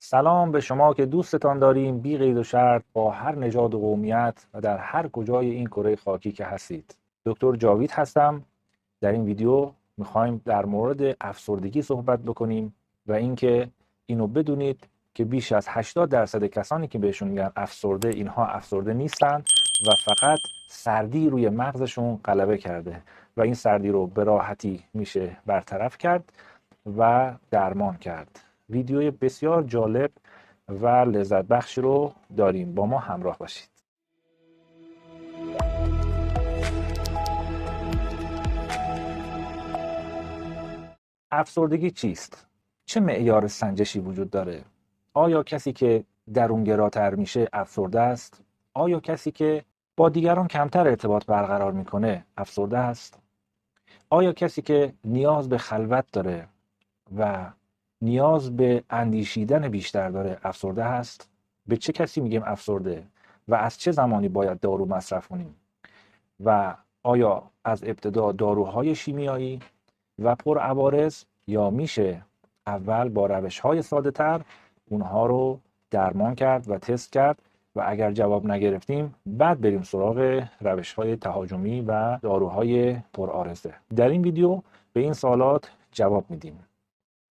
سلام به شما که دوستتان داریم بی قید و شرط با هر نژاد و قومیت و در هر کجای این کره خاکی که هستید. دکتر جاوید هستم. در این ویدیو میخوایم در مورد افسردگی صحبت بکنیم و اینکه اینو بدونید که بیش از 80% کسانی که بهشون میگن افسرده، اینها افسرده نیستن و فقط سردی روی مغزشون غلبه کرده و این سردی رو به راحتی میشه برطرف کرد و درمان کرد. ویدیوی بسیار جالب و لذت بخشی رو داریم، با ما همراه باشید. افسردگی چیست؟ چه معیار سنجشی وجود داره؟ آیا کسی که درونگراتر میشه افسرده است؟ آیا کسی که با دیگران کمتر ارتباط برقرار میکنه افسرده است؟ آیا کسی که نیاز به خلوت داره و نیاز به اندیشیدن بیشتر داره افسرده هست؟ به چه کسی میگیم افسرده و از چه زمانی باید دارو مصرف کنیم؟ و آیا از ابتدا داروهای شیمیایی و پرعوارض یا میشه اول با روش‌های ساده‌تر اونها رو درمان کرد و تست کرد و اگر جواب نگرفتیم بعد بریم سراغ روش‌های تهاجمی و داروهای پرعارضه؟ در این ویدیو به این سوالات جواب میدیم.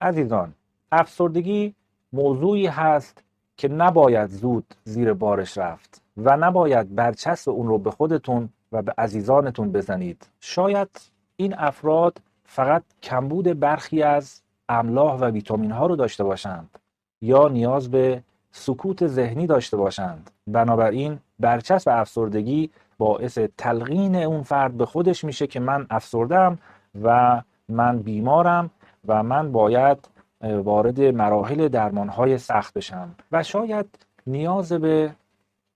عزیزان، افسردگی موضوعی هست که نباید زود زیر بارش رفت و نباید برچسب اون رو به خودتون و به عزیزانتون بزنید. شاید این افراد فقط کمبود برخی از املاح و ویتامین ها رو داشته باشند یا نیاز به سکوت ذهنی داشته باشند. بنابراین برچسب افسردگی باعث تلقین اون فرد به خودش میشه که من افسردم و من بیمارم و من باید وارد مراحل درمانهای سخت بشم و شاید نیاز به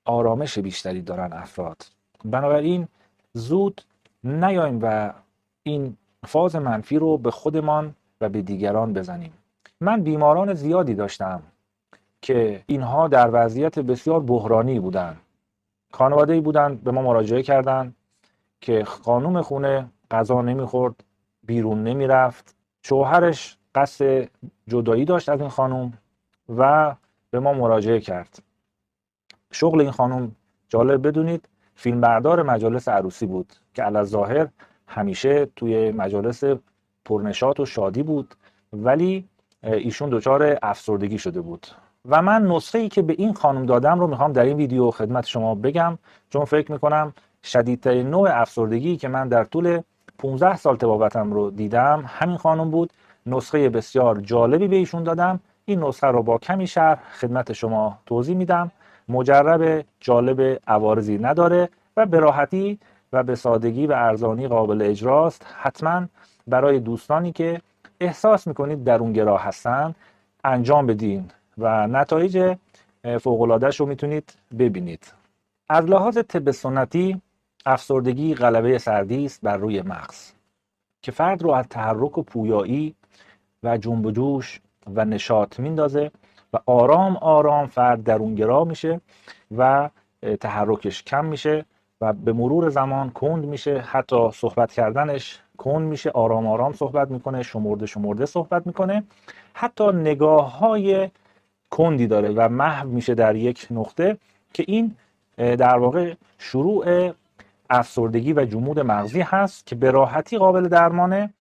آرامش بیشتری دارن افراد. بنابراین زود نیایم و این فاز منفی رو به خودمان و به دیگران بزنیم. من بیماران زیادی داشتم که اینها در وضعیت بسیار بحرانی بودن. خانواده‌ای بودن به ما مراجعه کردن که خانم خونه غذا نمیخورد، بیرون نمیرفت، شوهرش قصد جدایی داشت از این خانم و به ما مراجعه کرد. شغل این خانم، جالب بدونید، فیلمبردار مجالس عروسی بود که علی‌الظاهر همیشه توی مجالس پرنشاط و شادی بود، ولی ایشون دچار افسردگی شده بود و من نسخه‌ای که به این خانم دادم رو میخوام در این ویدیو خدمت شما بگم، چون فکر میکنم شدیدترین نوع افسردگی که من در طول 15 سال طبابتم رو دیدم همین خانم بود. نسخه بسیار جالبی به ایشون دادم. این نسخه رو با کمی شرح خدمت شما توضیح میدم. مجرب، جالب، عوارضی نداره و به راحتی و به سادگی و ارزانی قابل اجراست. حتما برای دوستانی که احساس میکنید درونگرا هستن انجام بدین و نتایج فوق‌العاده‌اش رو میتونید ببینید. از لحاظ طب سنتی افسردگی غلبه سردی است بر روی مغز که فرد رو از تحرک و پویایی و جنب و جوش و نشاط میندازه و آرام آرام فرد درونگرا میشه و تحرکش کم میشه و به مرور زمان کند میشه، حتی صحبت کردنش کند میشه، آرام آرام صحبت میکنه، شمرده شمرده صحبت میکنه، حتی نگاه های کندی داره و محو میشه در یک نقطه که این در واقع شروع افسردگی و جمود مغزی هست که به راحتی قابل درمانه.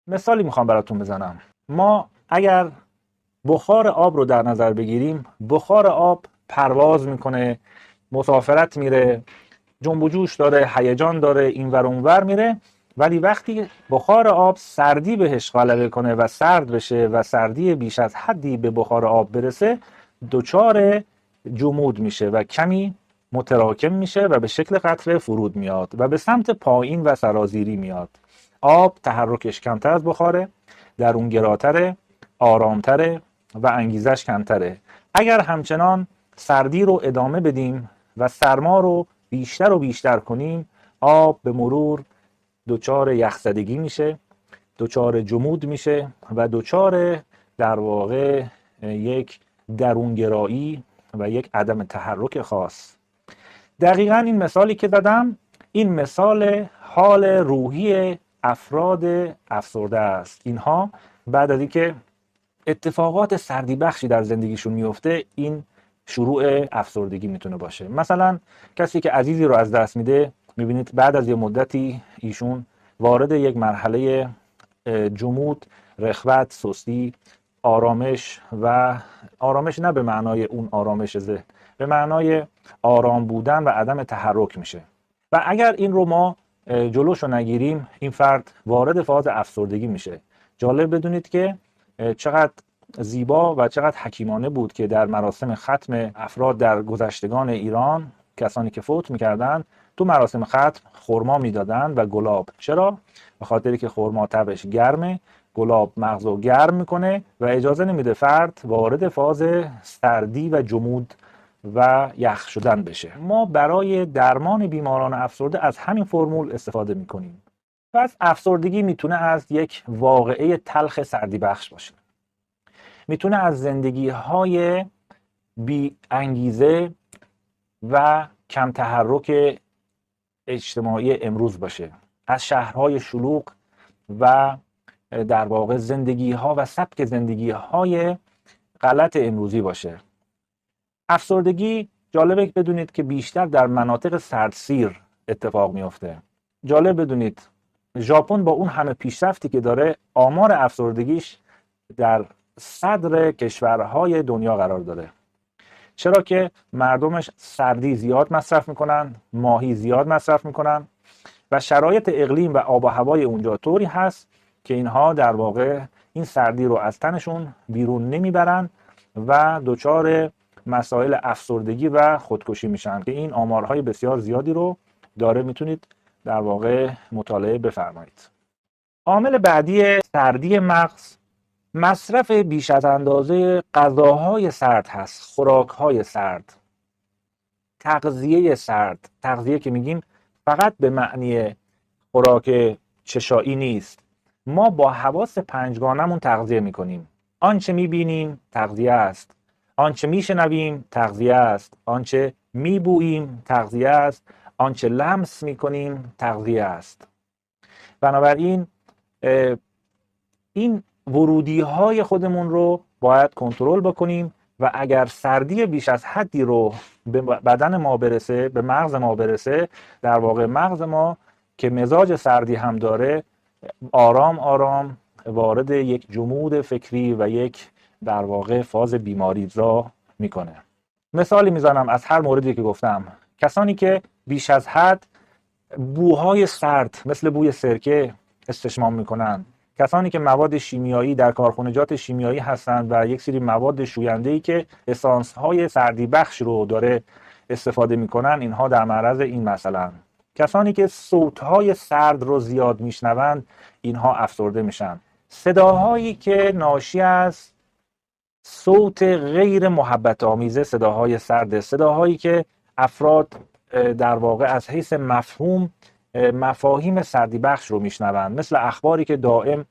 مثالی میخوام براتون بزنم. ما اگر بخار آب رو در نظر بگیریم، بخار آب پرواز میکنه، مسافرت میره، جنب و جوش داره، هیجان داره، اینور اونور میره، ولی وقتی بخار آب سردی بهش غلبه کنه و سرد بشه و سردی بیش از حدی به بخار آب برسه، دچار جمود میشه و کمی متراکم میشه و به شکل قطره فرود میاد و به سمت پایین و سرازیری میاد. آب تحرکش کمتر از بخاره، درونگراتره، آرامتره و انگیزش کمتره. اگر همچنان سردی رو ادامه بدیم و سرما رو بیشتر و بیشتر کنیم، آب به مرور دچار یخزدگی میشه، دچار جمود میشه و دچار در واقع یک درونگرایی و یک عدم تحرک خاص. دقیقاً این مثالی که زدم، این مثال حال روحی افراد افسرده است. اینها بعد از اینکه اتفاقات سردی بخشی در زندگیشون میفته، این شروع افسردگی میتونه باشه. مثلا کسی که عزیزی رو از دست میده، میبینید بعد از یه مدتی ایشون وارد یک مرحله جمود، رخوت، سستی، آرامش و آرامش نه به معنای اون آرامش ذهن، به معنای آرام بودن و عدم تحرک میشه. و اگر این رو ما جلوشو نگیریم، این فرد وارد فاز افسردگی میشه. جالب بدونید که چقدر زیبا و چقدر حکیمانه بود که در مراسم ختم افراد در گذشتگان ایران، کسانی که فوت میکردن، تو مراسم ختم خرما میدادن و گلاب. چرا؟ به خاطری که خرما تبش گرمه، گلاب مغزو گرم میکنه و اجازه نمیده فرد وارد فاز سردی و جمود و یخ شدن بشه. ما برای درمان بیماران افسرده از همین فرمول استفاده میکنیم. پس افسردگی میتونه از یک واقعه تلخ سردی بخش باشه، میتونه از زندگی‌های بی انگیزه و کم تحرک اجتماعی امروز باشه، از شهرهای شلوغ و در واقع زندگی‌ها و سبک زندگی‌های غلط امروزی باشه. افسردگی جالبه بدونید که بیشتر در مناطق سردسیر اتفاق میفته. جالب بدونید ژاپن با اون همه پیشرفتی که داره، آمار افسردگیش در صدر کشورهای دنیا قرار داره. چرا که مردمش سردی زیاد مصرف میکنن، ماهی زیاد مصرف میکنن و شرایط اقلیم و آب و هوای اونجا طوری هست که اینها در واقع این سردی رو از تنشون بیرون نمیبرن و دچار مسائل افسردگی و خودکشی میشن که این آمارهای بسیار زیادی رو داره. میتونید در واقع مطالعه بفرمایید. عامل بعدی سردی مغز مصرف بیش از اندازه غذاهای سرد هست، خوراکهای سرد، تغذیه سرد. تغذیه که میگیم فقط به معنی خوراک چشایی نیست. ما با حواس پنجگانمون تغذیه میکنیم. آنچه میبینیم تغذیه است، آنچه میشنویم تغذیه است، آنچه میبوییم تغذیه است، آنچه لمس میکنیم تغذیه است. بنابراین این ورودی های خودمون رو باید کنترل بکنیم و اگر سردی بیش از حدی رو به بدن ما برسه، به مغز ما برسه، در واقع مغز ما که مزاج سردی هم داره، آرام آرام وارد یک جمود فکری و یک در واقع فاز بیماری را میکنه. مثالی میزنم از هر موردی که گفتم. کسانی که بیش از حد بوهای سرد مثل بوی سرکه استشمام میکنن، کسانی که مواد شیمیایی در کارخانجات شیمیایی هستند و یک سری مواد شوینده‌ای که اسانس های سردی بخش رو داره استفاده میکنن، اینها در معرض این مسئله. کسانی که صوت های سرد رو زیاد میشنوند، اینها افسرده میشن. صداهایی که ناشی از صوت غیر محبت آمیزه، صداهای سرد، صداهایی که افراد در واقع از حیث مفهوم مفاهیم سردی بخش رو میشنوند، مثل اخباری که دائم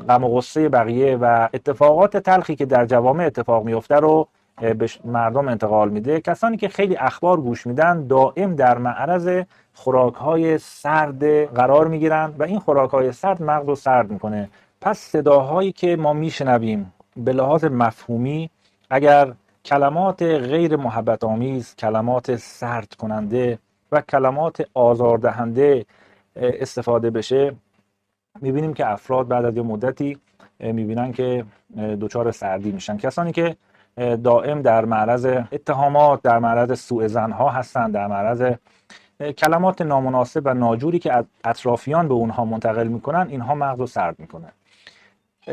غم و غصه بقیه و اتفاقات تلخی که در جوامع اتفاق میفته رو به مردم انتقال میده. کسانی که خیلی اخبار گوش میدن دائم در معرض خوراک‌های سرد قرار میگیرن و این خوراک‌های سرد مغز رو سرد میکنه. پس صداهایی که ما میشنویم به لحاظ مفهومی، اگر کلمات غیر محبت آمیز، کلمات سرد کننده و کلمات آزاردهنده استفاده بشه، میبینیم که افراد بعد از یه مدتی میبینن که دچار سردی میشن. کسانی که دائم در معرض اتهامات، در معرض سوء ظن‌ها هستن، در معرض کلمات نامناسب و ناجوری که اطرافیان به اونها منتقل میکنن، اینها مغز رو سرد میکنن.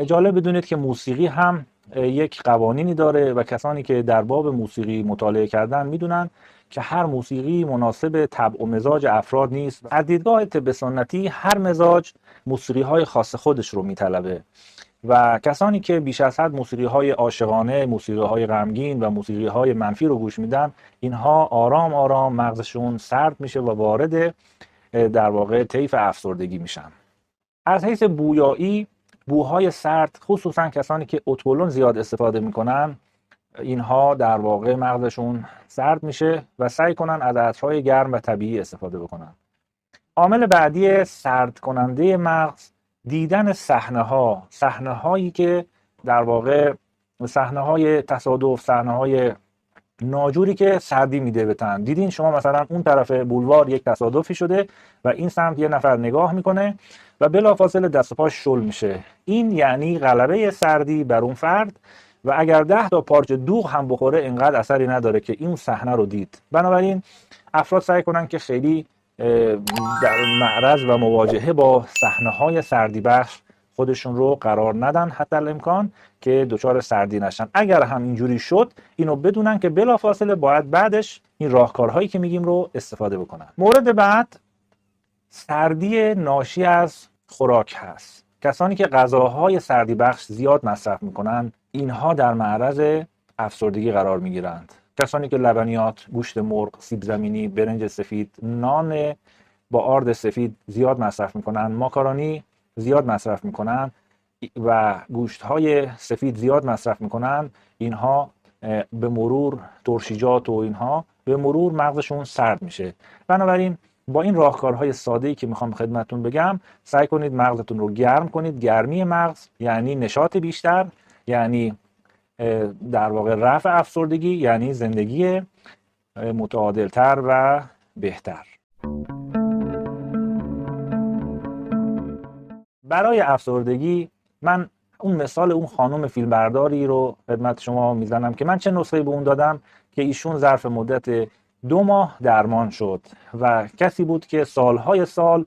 جالب بدونید که موسیقی هم یک قوانینی داره و کسانی که در باب موسیقی مطالعه کردن میدونن که هر موسیقی مناسب طبع و مزاج افراد نیست. از دیدگاه طب سنتی هر مزاج موسیقی های خاص خودش رو میطلبه و کسانی که بیش از حد موسیقی های عاشقانه، موسیقی های غمگین و موسیقی های منفی رو گوش میدن، اینها آرام آرام مغزشون سرد میشه و وارد در واقع طیف افسردگی میشن. از حیث بویایی، بوهای سرد، خصوصا کسانی که اتولون زیاد استفاده میکنن، اینها در واقع مغزشون سرد میشه و سعی کنن از عطرهای گرم و طبیعی استفاده بکنن. عامل بعدی سرد کننده مغز دیدن صحنه هایی که در واقع صحنه های تصادف، صحنه های ناجوری که سردی میده به تن. دیدین شما مثلا اون طرف بولوار یک تصادفی شده و این سمت یه نفر نگاه میکنه و بلافاصله دست و پاش شل میشه. این یعنی غلبه سردی بر اون فرد و اگر 10 تا پارچه دوغ هم بخوره اینقدر اثری نداره که این صحنه رو دید. بنابراین افراد سعی کنن که خیلی در معرض و مواجهه با صحنه‌های سردی بخش خودشون رو قرار ندن حتی الامکان که دچار سردی نشن. اگر هم اینجوری شد اینو بدونن که بلافاصله باید بعدش این راهکارهایی که میگیم رو استفاده بکنن. مورد بعد سردی ناشی از خوراک هست. کسانی که غذاهای سردی بخش زیاد مصرف میکنن اینها در معرض افسردگی قرار میگیرند. کسانی که لبنیات، گوشت مرغ، سیب زمینی، برنج سفید، نان با آرد سفید زیاد مصرف میکنن، ماکارونی زیاد مصرف میکنن و گوشت‌های سفید زیاد مصرف میکنن، اینها به مرور ترشیجات و اینها به مرور مغزشون سرد میشه. بنابراین با این راهکارهای ساده‌ای که میخوام خدمتتون بگم سعی کنید مغزتون رو گرم کنید. گرمی مغز یعنی نشاط بیشتر، یعنی در واقع رفع افسردگی، یعنی زندگی متعادلتر و بهتر. برای افسردگی من اون مثال اون خانم فیلمبرداری رو خدمت شما میزنم که من چه نسخه‌ای به اون دادم که ایشون ظرف مدت 2 ماه درمان شد و کسی بود که سالهای سال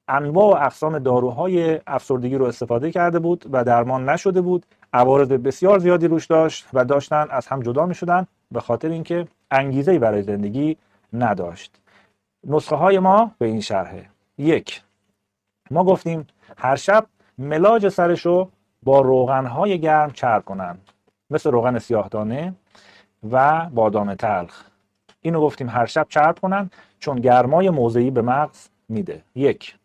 انواع و اقسام داروهای افسردگی رو استفاده کرده بود و درمان نشده بود. عوارض بسیار زیادی روش داشت و داشتن از هم جدا می شدن به خاطر اینکه انگیزه‌ای برای زندگی نداشت. نسخه های ما به این شرحه. 1. ما گفتیم هر شب ملاج سرشو با روغنهای گرم چرب کنن، مثل روغن سیاهدانه و بادام تلخ. اینو گفتیم هر شب چرب کنن چون گرمای موضعی به مغز میده. 1.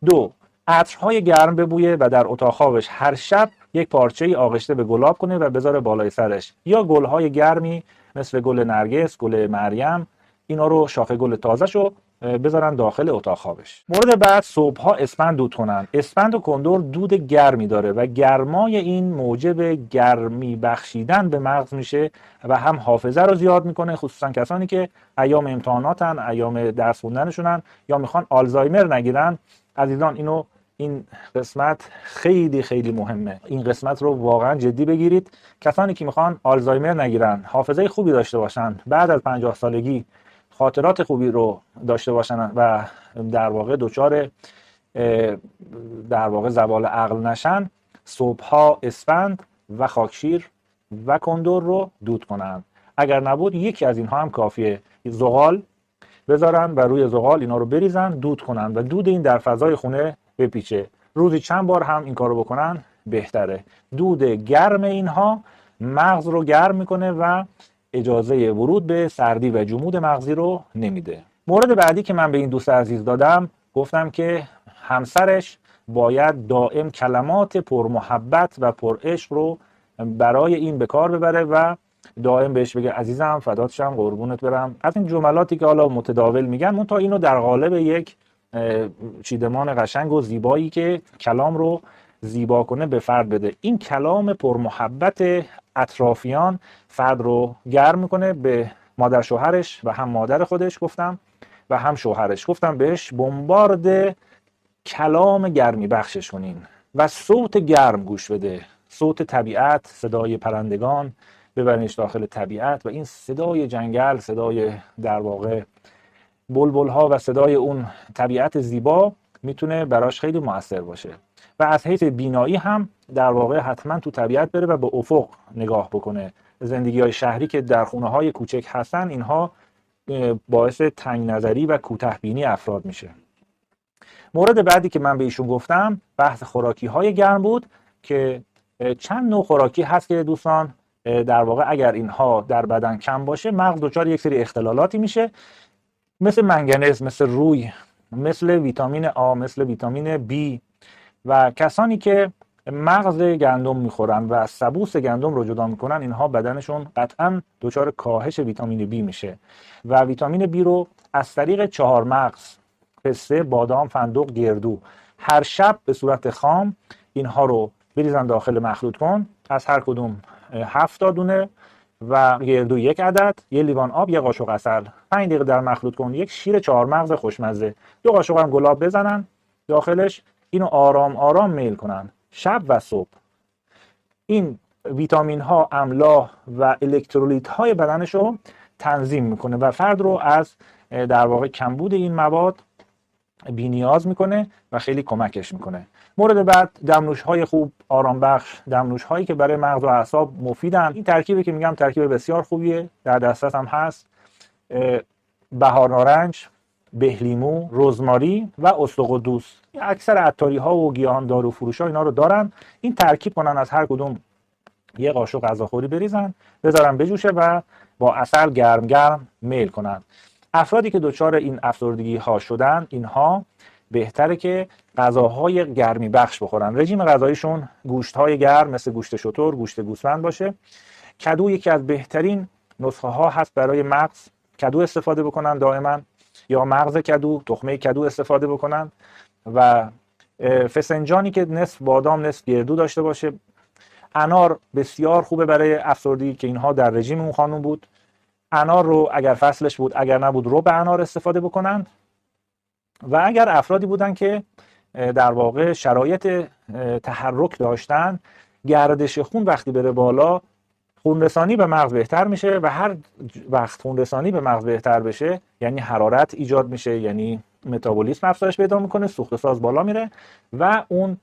2. عطرهای گرم ببویه و در اتاق خوابش هر شب یک پارچه‌ای آغشته به گلاب کنه و بذاره بالای سرش، یا گلهای گرمی مثل گل نرگس، گل مریم، اینا رو شاخه گل تازه‌شو بذارن داخل اتاق خوابش. مورد بعد صبح‌ها اسفند دود کنن. اسفند و کندر دود گرمی داره و گرمای این موجب گرمی بخشیدن به مغز میشه و هم حافظه رو زیاد میکنه، خصوصا کسانی که ایام امتحاناتن، ایام درس خوندنشونن یا میخوان آلزایمر نگیرن. عزیزان این قسمت خیلی خیلی مهمه. این قسمت رو واقعا جدی بگیرید. کسانی که میخوان آلزایمر نگیرن، حافظه خوبی داشته باشن، بعد از 50 سالگی خاطرات خوبی رو داشته باشن و در واقع دچار زوال عقل نشن، صبحها اسفند و خاکشیر و کندر رو دود کنن. اگر نبود یکی از اینها هم کافیه. زغال بذارن و روی زغال اینا رو بریزن، دود کنن و دود این در فضای خونه بپیچه. روزی چند بار هم این کارو بکنن بهتره. دود گرم اینها مغز رو گرم میکنه و اجازه ورود به سردی و جمود مغزی رو نمیده. مورد بعدی که من به این دوست عزیز دادم، گفتم که همسرش باید دائم کلمات پرمحبت و پرعشق رو برای این به کار ببره و دائم بهش بگه عزیزم فدات شم، قربونت برم. از این جملاتی که حالا متداول میگن، منتها اینو در قالب یک چیدمان قشنگ و زیبایی که کلام رو زیبا کنه به فرد بده. این کلام پرمحبت اطرافیان فرد رو گرم میکنه. به مادر شوهرش و هم مادر خودش گفتم و هم شوهرش گفتم بهش بمبارد کلام گرمی بخشش کنین و صوت گرم گوش بده. صوت طبیعت، صدای پرندگان، ببرینش داخل طبیعت و این صدای جنگل، صدای در واقع بلبل ها و صدای اون طبیعت زیبا میتونه براش خیلی مؤثر باشه. و از حیث بینایی هم در واقع حتما تو طبیعت بره و به افق نگاه بکنه. زندگی های شهری که در خونه های کوچک هستن، اینها باعث تنگ نظری و کوته بینی افراد میشه. مورد بعدی که من به ایشون گفتم بحث خوراکی های گرم بود که چند نوع خوراکی هست که دوستان در واقع اگر اینها در بدن کم باشه مغز دچار یک سری اختلالاتی میشه، مثل منگنز، مثل روی، مثل ویتامین آ، مثل ویتامین بی. و کسانی که مغز گندم میخورن و سبوس گندم رو جدا میکنن، اینها بدنشون قطعا دچار کاهش ویتامین بی میشه و ویتامین بی رو از طریق 4 مغز، پسته، بادام، فندق، گردو، هر شب به صورت خام اینها رو بریزن داخل مخلوط کن، از هر کدوم 7 تا دونه و گردو 1 عدد، 1 لیوان آب، 1 قاشق عسل، 5 دقیقه در مخلوط کن. یک شیر 4 مغز خوشمزه، 2 قاشق هم گلاب بزنن داخلش، اینو آرام آرام میل کنن شب و صبح. این ویتامین ها، املاح و الکترولیت های بدنش رو تنظیم میکنه و فرد رو از در واقع کمبود این مواد بی‌نیاز میکنه و خیلی کمکش میکنه. مورد بعد دمنوش های خوب، آرام بخش، دمنوش هایی که برای مغز و اعصاب مفیدن. این ترکیبی که میگم ترکیب بسیار خوبیه، در دسترس هم هست. بهار نارنج، بهلیمو، رزماری و استقدوس، اکثر عطاری ها و گیاهان دارو فروش ها اینا رو دارن. این ترکیب کنن، از هر کدوم 1 قاشق غذاخوری بریزن، بذارن بجوشه و با عسل گرم گرم میل کنن. افرادی که دچار این افسردگی ها شدن، اینها بهتره که غذاهای گرمی بخش بخورن. رژیم غذاییشون گوشت های گرم مثل گوشت شتر، گوشت گوسفند باشه. کدو یکی از بهترین نسخه ها هست برای مغز، کدو استفاده بکنن دائما، یا مغز کدو، تخمه کدو استفاده بکنن. و فسنجانی که نصف بادام نصف گردو داشته باشه. انار بسیار خوبه برای افسردگی که اینها در رژیم اون خانم بود. انار رو اگر فصلش بود، اگر نبود رو به انار استفاده بکنن. و اگر افرادی بودن که در واقع شرایط تحرک داشتن، گردش خون وقتی بره بالا، خونرسانی به مغز بهتر میشه و هر وقت خونرسانی به مغز بهتر بشه یعنی حرارت ایجاد میشه، یعنی متابولیسم افزایش پیدا میکنه، سوخت ساز بالا میره و اون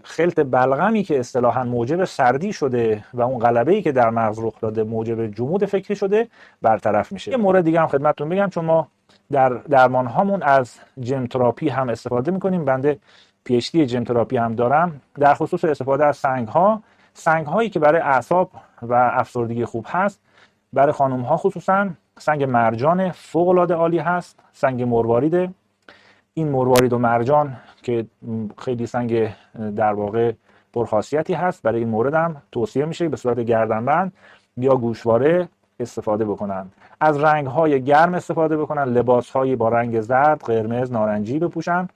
خلط بلغمی که اصطلاحاً موجب سردی شده و اون غلبه‌ای که در مغز رخ داده موجب جمود فکری شده برطرف میشه. یه مورد دیگه هم خدمتتون بگم، چون ما در درمان هامون از جم تراپی هم استفاده میکنیم. بنده پی اچ دی جم تراپی هم دارم، در خصوص استفاده از سنگ هایی که برای اعصاب و افسردگی خوب هست. برای خانم ها خصوصا سنگ مرجان فوق العاده عالی هست، سنگ مرواریده. این مروارید و مرجان که خیلی سنگ در واقع پرخاصیتی هست، برای این مورد هم توصیه میشه به صورت گردنبند یا گوشواره استفاده بکنن. از رنگ های گرم استفاده بکنن، لباس های با رنگ زرد، قرمز، نارنجی بپوشن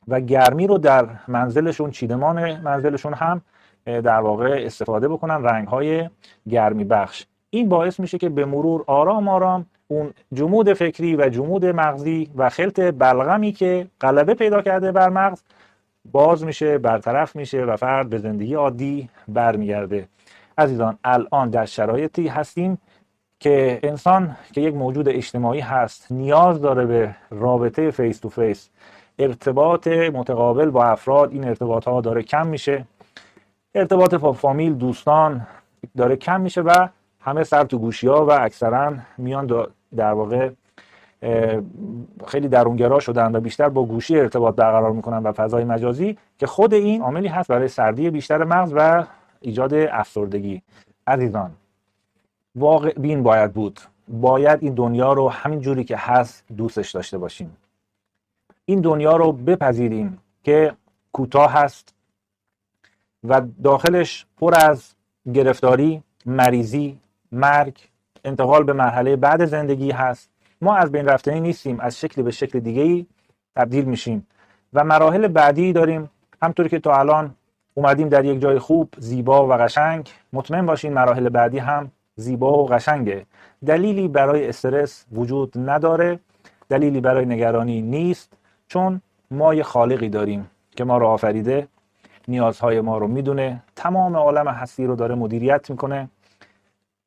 و گرمی رو در منزلشون، چیدمان منزلشون هم در واقع استفاده بکنن، رنگ های گرمی بخش. این باعث میشه که به مرور آرام آرام اون جمود فکری و جمود مغزی و خلط بلغمی که غلبه پیدا کرده بر مغز باز میشه، برطرف میشه و فرد به زندگی عادی برمیگرده. عزیزان، الان در شرایطی هستیم که انسان که یک موجود اجتماعی هست نیاز داره به رابطه فیس تو فیس، ارتباط متقابل با افراد. این ارتباط ها داره کم میشه، ارتباط با فامیل، دوستان داره کم میشه و همه سر تو گوشی ها و اکثرا میان در واقع خیلی درونگرا شدن و بیشتر با گوشی ارتباط برقرار میکنن و فضای مجازی، که خود این عاملی هست برای سردی بیشتر مغز و ایجاد افسردگی. عزیزان، واقع بین باید بود، باید این دنیا رو همین جوری که هست دوستش داشته باشیم. این دنیا رو بپذیریم که کوتاه هست و داخلش پر از گرفتاری، مریضی، مرگ، انتقال به مرحله بعد زندگی هست. ما از بین رفتنی نیستیم، از شکلی به شکل دیگه‌ای تبدیل میشیم و مراحل بعدی داریم. همطوری که تا الان اومدیم در یک جای خوب، زیبا و قشنگ، مطمئن باشین مراحل بعدی هم زیبا و قشنگه. دلیلی برای استرس وجود نداره، دلیلی برای نگرانی نیست، چون ما یه خالقی داریم که ما رو آفریده، نیازهای ما رو میدونه، تمام عالم هستی رو داره مدیریت میکنه،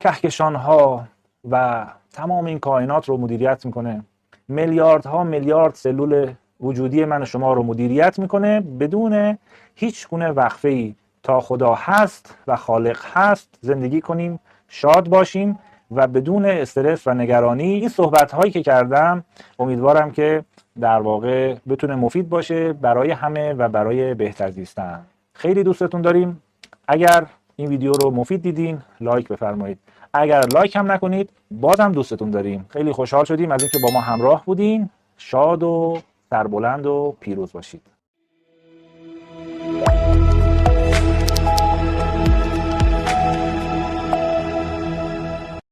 کهکشان‌ها و تمام این کائنات رو مدیریت میکنه، میلیاردها میلیارد سلول وجودی من و شما رو مدیریت میکنه بدون هیچ گونه وقفه‌ای. تا خدا هست و خالق هست زندگی کنیم، شاد باشیم و بدون استرس و نگرانی. این صحبت هایی که کردم امیدوارم که در واقع بتونه مفید باشه برای همه و برای بهتر زیستن. خیلی دوستتون داریم. اگر این ویدیو رو مفید دیدین لایک بفرمایید، اگر لایک هم نکنید بازم دوستتون داریم. خیلی خوشحال شدیم از اینکه با ما همراه بودین. شاد و سربلند و پیروز باشید.